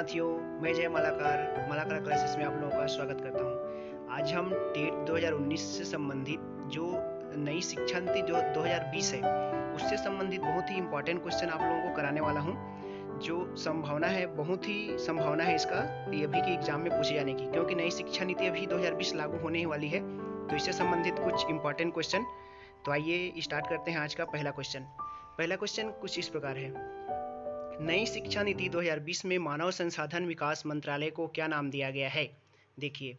साथियों, मैं जय मालाकार क्लासेस में आप लोगों का स्वागत करता हूं। आज हम टेट 2019 से संबंधित जो नई शिक्षा नीति जो 2020 है उससे संबंधित बहुत ही इम्पोर्टेंट क्वेश्चन आप लोगों को कराने वाला हूं। जो संभावना है, बहुत ही संभावना है इसका ये अभी के एग्जाम में पूछे जाने की, क्योंकि नई शिक्षा नीति अभी 2020 लागू होने ही वाली है। तो इससे संबंधित कुछ इम्पोर्टेंट क्वेश्चन। तो आइए स्टार्ट करते हैं आज का पहला क्वेश्चन। पहला क्वेश्चन कुछ इस प्रकार है। नई शिक्षा नीति 2020 में मानव संसाधन विकास मंत्रालय को क्या नाम दिया गया है? देखिए,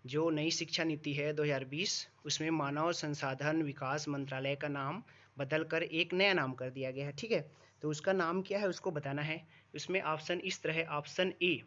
जो नई शिक्षा नीति है 2020 उसमें मानव संसाधन विकास मंत्रालय का नाम बदलकर एक नया नाम कर दिया गया है। ठीक है, तो उसका नाम क्या है उसको बताना है। उसमें ऑप्शन इस तरह है। Option A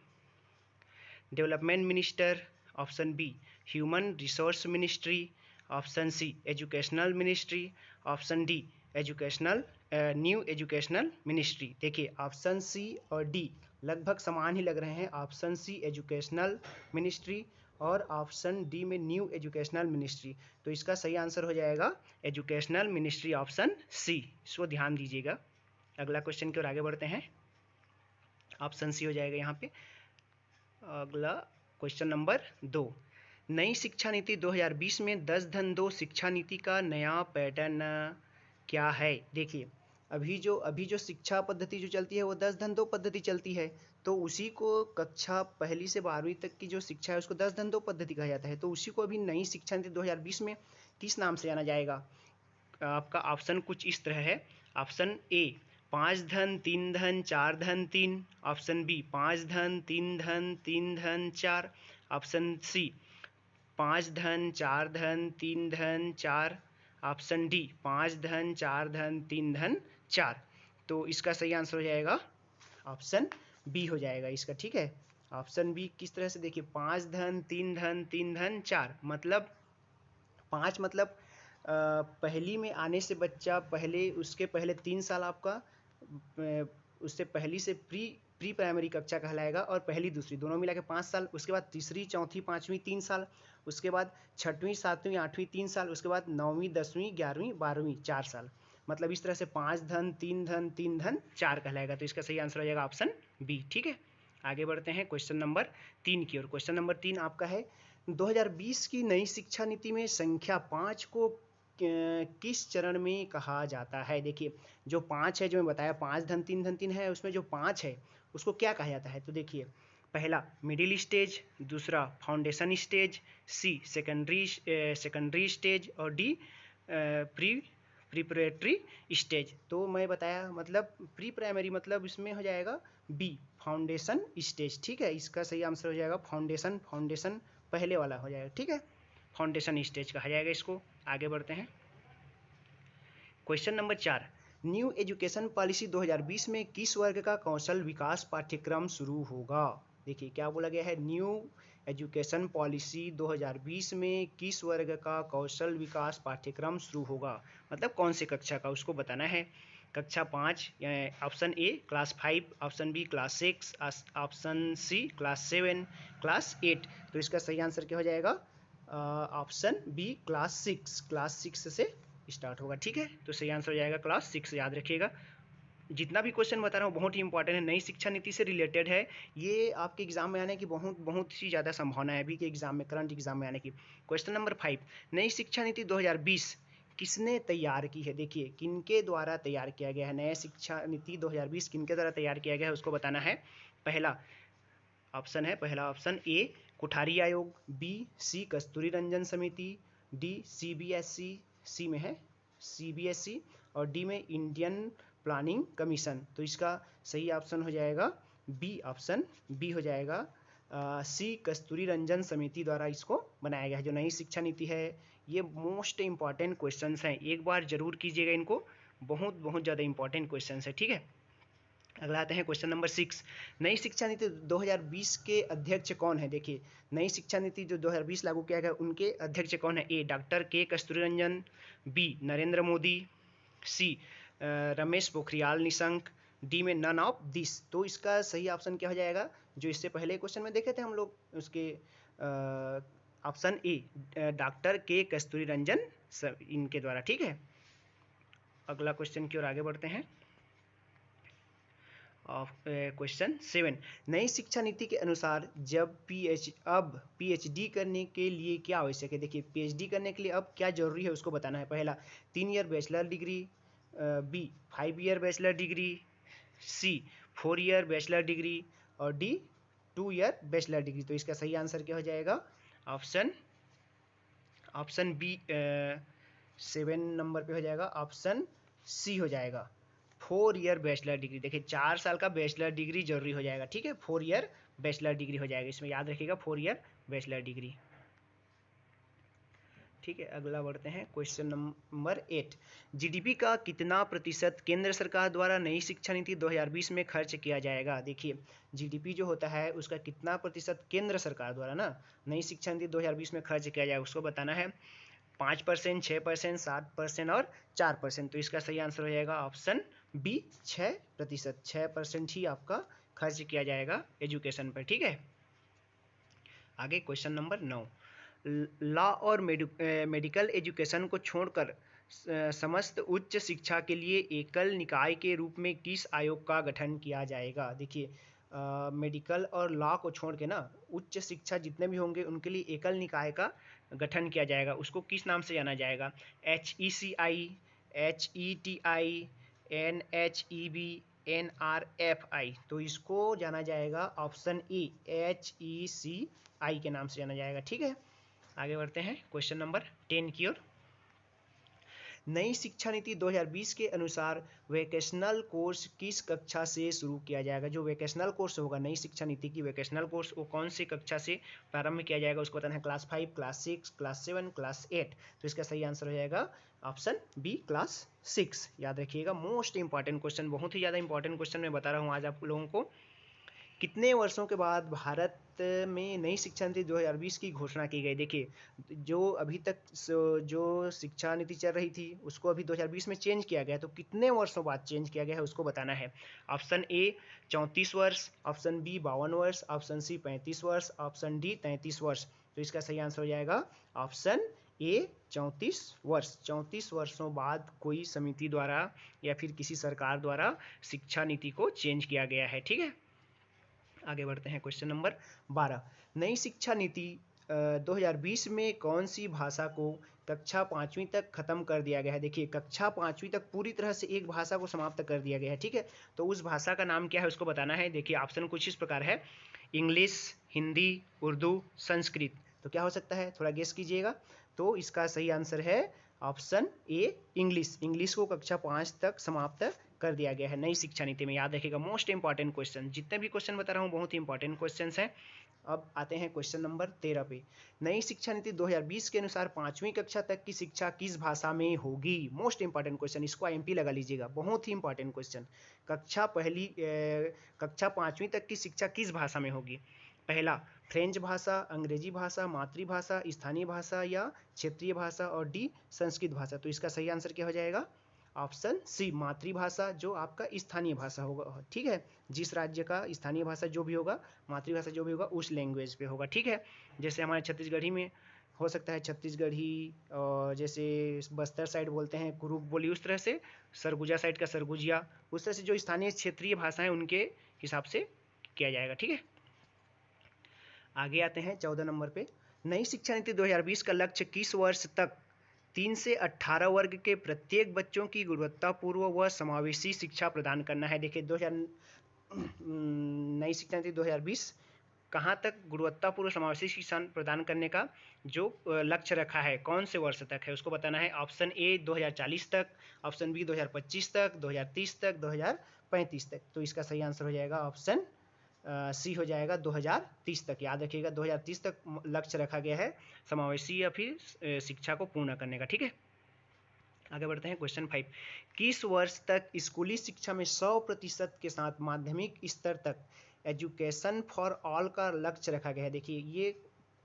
development minister, option B human resource ministry, option C educational ministry, option D educational new educational ministry. देखिए, ऑप्शन सी और डी लगभग समान ही लग रहे हैं। ऑप्शन सी एजुकेशनल मिनिस्ट्री और ऑप्शन डी में न्यू एजुकेशनल मिनिस्ट्री। तो इसका सही आंसर हो जाएगा एजुकेशनल मिनिस्ट्री, ऑप्शन सी। इसको ध्यान दीजिएगा। अगला क्वेश्चन की ओर आगे बढ़ते हैं। ऑप्शन सी हो जाएगा यहाँ पे। अगला क्वेश्चन नंबर 2। नई शिक्षा नीति 2020 में 10-2 शिक्षा नीति का नया पैटर्न क्या है? देखिए, अभी जो शिक्षा पद्धति जो चलती है वो 10-2 पद्धति चलती है। तो उसी को कक्षा पहली से 12वीं तक की जो शिक्षा है उसको 10-2 पद्धति कहा जाता है। तो उसी को अभी नई शिक्षा नीति 2020 में किस नाम से जाना जाएगा? आपका ऑप्शन कुछ इस तरह है। Option A 5-3-4-3, option B 5-3-3-4, option C 5-4-3-4, option D 5-4-3-4। तो इसका सही आंसर हो जाएगा ऑप्शन बी हो जाएगा इसका। ठीक है, ऑप्शन बी किस तरह से? देखिए, 5-3-3-4 मतलब 5 मतलब पहली में आने से बच्चा पहले उसके पहले 3 साल आपका उससे पहली से प्री प्राइमरी कक्षा कहलाएगा, और पहली दूसरी दोनों मिला के 5 साल। उसके बाद तीसरी चौथी पाँचवीं 3 साल, उसके बाद छठवीं सातवीं आठवीं 3 साल, उसके बाद 9वीं 10वीं 11वीं 12वीं 4 साल। मतलब इस तरह से 5-3-3-4 कहलाएगा। तो इसका सही आंसर हो जाएगा ऑप्शन बी। ठीक है, आगे बढ़ते हैं क्वेश्चन नंबर 3 की ओर। क्वेश्चन नंबर 3 आपका है 2020 की नई शिक्षा नीति में संख्या 5 को किस चरण में कहा जाता है? देखिए, जो 5 है जो मैं बताया 5-3-3 है, उसमें जो 5 है उसको क्या कहा जाता है? तो देखिए, पहला मिडिल स्टेज, दूसरा फाउंडेशन स्टेज, सी सेकेंडरी स्टेज और डी प्रीपरेटरी स्टेज। तो मैं बताया मतलब प्री प्राइमरी मतलब इसमें हो जाएगा बी फाउंडेशन स्टेज। ठीक है, इसका सही आंसर हो जाएगा फाउंडेशन पहले वाला हो जाएगा। ठीक है, फाउंडेशन स्टेज कहा जाएगा इसको। आगे बढ़ते हैं question number 4। New education policy 2020 में किस वर्ग का कौशल विकास पाठ्यक्रम शुरू होगा? देखिए, क्या बोला गया है? न्यू एजुकेशन पॉलिसी 2020 में किस वर्ग का कौशल विकास पाठ्यक्रम शुरू होगा, मतलब कौन से कक्षा का उसको बताना है। कक्षा 5, option A class 5, option B class 6, option C class 7, class 8। तो इसका सही आंसर क्या हो जाएगा? ऑप्शन बी क्लास 6 से स्टार्ट होगा। ठीक है, तो सही आंसर हो जाएगा क्लास 6। याद रखिएगा, जितना भी क्वेश्चन बता रहा हूँ बहुत ही इंपॉर्टेंट है, नई शिक्षा नीति से रिलेटेड है। ये आपके एग्जाम में आने की बहुत ही ज़्यादा संभावना है अभी के एग्जाम में, करंट एग्जाम में आने की। Question number 5। नई शिक्षा नीति 2020 किसने तैयार की है? देखिए, किनके द्वारा तैयार किया गया है? नया शिक्षा नीति 2020 किनके द्वारा तैयार किया गया है उसको बताना है। पहला ऑप्शन ए कोठारी आयोग, बी सी कस्तूरी रंजन समिति, डी सीबीएसई, सी में है सीबीएसई, और डी में इंडियन प्लानिंग कमीशन। तो इसका सही ऑप्शन हो जाएगा बी, ऑप्शन बी हो जाएगा। सी कस्तूरी रंजन समिति द्वारा इसको बनाया गया है। जो नई शिक्षा नीति है, ये मोस्ट इंपॉर्टेंट क्वेश्चंस हैं, एक बार जरूर कीजिएगा इनको, बहुत ज़्यादा इंपॉर्टेंट क्वेश्चंस है। ठीक है, अगला आते हैं क्वेश्चन नंबर 6। नई शिक्षा नीति 2020 के अध्यक्ष कौन है? देखिए, नई शिक्षा नीति जो 2020 लागू किया गया उनके अध्यक्ष कौन है? ए डॉक्टर के कस्तूरी रंजन, बी नरेंद्र मोदी, सी रमेश पोखरियाल निशंक, डी में नन ऑफ दिस। तो इसका सही ऑप्शन क्या हो जाएगा? जो इससे पहले क्वेश्चन में देखे थे हम लोग, उसके ऑप्शन ए डॉक्टर के कस्तूरी रंजन इनके द्वारा। ठीक है, अगला क्वेश्चन की ओर आगे बढ़ते हैं। क्वेश्चन 7, नई शिक्षा नीति के अनुसार अब पीएचडी करने के लिए क्या आवश्यक है। देखिए पीएचडी करने के लिए अब क्या जरूरी है उसको बताना है। पहला 3 year bachelor degree, B 5 year bachelor degree, C 4 year bachelor degree और डी 2 ईयर बैचलर डिग्री। तो इसका सही आंसर क्या हो जाएगा, ऑप्शन बी 7 नंबर पे हो जाएगा, ऑप्शन सी हो जाएगा 4 ईयर बैचलर डिग्री। देखिए 4 साल का बैचलर डिग्री जरूरी हो जाएगा, ठीक है, 4 ईयर बैचलर डिग्री हो जाएगा, इसमें याद रखिएगा 4 ईयर बैचलर डिग्री। ठीक है, अगला बढ़ते हैं क्वेश्चन नंबर 8, जीडीपी का कितना प्रतिशत केंद्र सरकार द्वारा नई शिक्षा नीति 2020 में खर्च किया जाएगा। देखिए जीडीपी जो होता है उसका कितना प्रतिशत केंद्र सरकार द्वारा ना नई शिक्षा नीति 2020 में खर्च किया जाएगा उसको बताना है। 5%, 6%, 7% और 4%। तो इसका सही आंसर हो जाएगा ऑप्शन बी 6%। 6% ही आपका खर्च किया जाएगा एजुकेशन पर। ठीक है, आगे क्वेश्चन नंबर 9, लॉ और मेडिकल एजुकेशन को छोड़कर समस्त उच्च शिक्षा के लिए एकल निकाय के रूप में किस आयोग का गठन किया जाएगा। देखिए मेडिकल और लॉ को छोड़ के ना उच्च शिक्षा जितने भी होंगे उनके लिए एकल निकाय का गठन किया जाएगा। उसको किस नाम से जाना जाएगा, HECI, HETI, NHEB, NRFI। तो इसको जाना जाएगा ऑप्शन ए HECI के नाम से जाना जाएगा। ठीक है, आगे बढ़ते हैं क्वेश्चन नंबर 10 की ओर। नई शिक्षा नीति 2020 के अनुसार वोकेशनल कोर्स किस कक्षा से शुरू किया जाएगा। जो वोकेशनल कोर्स होगा नई शिक्षा नीति की वोकेशनल कोर्स वो कौन सी कक्षा से प्रारंभ किया जाएगा उसको बताना है। Class 5, class 6, class 7, class 8। तो इसका सही आंसर हो जाएगा ऑप्शन बी क्लास 6। याद रखिएगा मोस्ट इंपॉर्टेंट क्वेश्चन, बहुत ही ज़्यादा इंपॉर्टेंट क्वेश्चन मैं बता रहा हूँ आज आप लोगों को। कितने वर्षों के बाद भारत में नई शिक्षा नीति 2020 की घोषणा की गई। देखिए जो अभी तक जो शिक्षा नीति चल रही थी उसको अभी 2020 में चेंज किया गया, तो कितने वर्षों बाद चेंज किया गया है उसको बताना है। ऑप्शन ए 34 वर्ष, ऑप्शन बी 52 वर्ष, ऑप्शन सी 35 वर्ष, ऑप्शन डी 33 वर्ष। तो इसका सही आंसर हो जाएगा ऑप्शन ए 34 वर्ष। 34 वर्षों बाद कोई समिति द्वारा या फिर किसी सरकार द्वारा शिक्षा नीति को चेंज किया गया है। ठीक है, आगे बढ़ते हैं क्वेश्चन नंबर 12, नई शिक्षा नीति 2020 में कौन सी भाषा को कक्षा 5वीं तक खत्म कर दिया गया है। देखिए कक्षा 5वीं तक पूरी तरह से एक भाषा को समाप्त कर दिया गया है। ठीक है, तो उस भाषा का नाम क्या है उसको बताना है। देखिए ऑप्शन कुछ इस प्रकार है, इंग्लिश, हिंदी, उर्दू, संस्कृत। तो क्या हो सकता है थोड़ा गेस कीजिएगा। तो इसका सही आंसर है ऑप्शन ए इंग्लिश। इंग्लिश को कक्षा 5 तक समाप्त कर दिया गया है नई शिक्षा नीति में। याद रखिएगा मोस्ट इंपॉर्टेंट क्वेश्चन, जितने भी क्वेश्चन बता रहा हूँ बहुत ही इंपॉर्टेंट क्वेश्चन हैं। अब आते हैं क्वेश्चन नंबर 13 पे। नई शिक्षा नीति 2020 के अनुसार 5वीं कक्षा तक की शिक्षा किस भाषा में होगी। मोस्ट इंपॉर्टेंट क्वेश्चन, इसको IMP लगा लीजिएगा, बहुत ही इंपॉर्टेंट क्वेश्चन। कक्षा 5वीं तक की शिक्षा किस भाषा में होगी। पहला फ्रेंच भाषा, अंग्रेजी भाषा, मातृभाषा, स्थानीय भाषा या क्षेत्रीय भाषा और डी संस्कृत भाषा। तो इसका सही आंसर क्या हो जाएगा ऑप्शन सी मातृभाषा, जो आपका स्थानीय भाषा होगा। ठीक है, जिस राज्य का स्थानीय भाषा जो भी होगा, मातृभाषा जो भी होगा उस लैंग्वेज पे होगा। ठीक है, जैसे हमारे छत्तीसगढ़ी में हो सकता है छत्तीसगढ़ी, और जैसे बस्तर साइड बोलते हैं कुरुक बोली, उस तरह से सरगुजा साइड का सरगुजिया, उस तरह से जो स्थानीय क्षेत्रीय भाषाएं उनके हिसाब से किया जाएगा। ठीक है, आगे आते हैं 14 नंबर पे। नई शिक्षा नीति 2020 का लक्ष्य किस वर्ष तक 3 से 18 वर्ग के प्रत्येक बच्चों की गुणवत्तापूर्ण व समावेशी शिक्षा प्रदान करना है। देखिए नई शिक्षा नीति 2020 कहाँ तक गुणवत्तापूर्ण समावेशी शिक्षा प्रदान करने का जो लक्ष्य रखा है, कौन से वर्ष तक है उसको बताना है। ऑप्शन ए 2040 तक, ऑप्शन बी 2025 तक, 2030 तक, 2035 तक। तो इसका सही आंसर हो जाएगा ऑप्शन सी हो जाएगा 2030 तक। याद रखिएगा 2030 तक लक्ष्य रखा गया है समावेशी या फिर शिक्षा को पूर्ण करने का। ठीक है, आगे बढ़ते हैं क्वेश्चन 5, किस वर्ष तक स्कूली शिक्षा में 100% के साथ माध्यमिक स्तर तक एजुकेशन फॉर ऑल का लक्ष्य रखा गया है। देखिए ये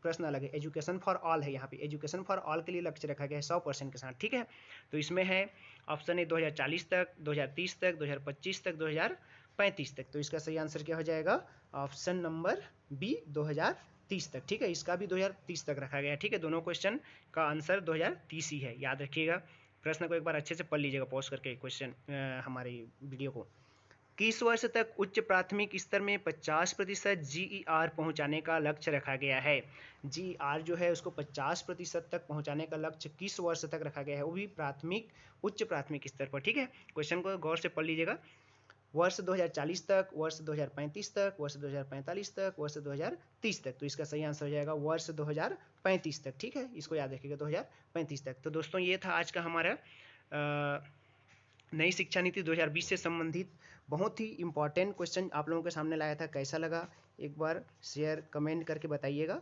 प्रश्न अलग है, एजुकेशन फॉर ऑल है, यहाँ पे एजुकेशन फॉर ऑल के लिए लक्ष्य रखा गया है 100% के साथ। ठीक है, तो इसमें है ऑप्शन ए 2040 तक, 2030 तक, 2025 तक, 2035 तक। तो इसका सही आंसर क्या हो जाएगा ऑप्शन नंबर बी 2030 तक। ठीक है, इसका भी 2030 तक रखा गया है। ठीक है, दोनों क्वेश्चन का आंसर 2030 ही है। याद रखिएगा, प्रश्न को एक बार अच्छे से पढ़ लीजिएगा पॉज करके क्वेश्चन हमारी वीडियो को। किस वर्ष तक उच्च प्राथमिक स्तर में 50% GER पहुंचाने का लक्ष्य रखा गया है? GER जो है उसको 50% तक पहुंचाने का लक्ष्य किस वर्ष तक रखा गया है, वो भी उच्च प्राथमिक स्तर पर। ठीक है, क्वेश्चन को गौर से पढ़ लीजिएगा। वर्ष 2040 तक, वर्ष 2035 तक, वर्ष 2045 तक, वर्ष 2030 तक। तो इसका सही आंसर हो जाएगा वर्ष 2035 तक। ठीक है, इसको याद रखिएगा, 2035 तक। तो दोस्तों ये था आज का हमारा नई शिक्षा नीति 2020 से संबंधित बहुत ही इंपॉर्टेंट क्वेश्चन आप लोगों के सामने लाया था। कैसा लगा एक बार शेयर कमेंट करके बताइएगा।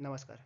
नमस्कार।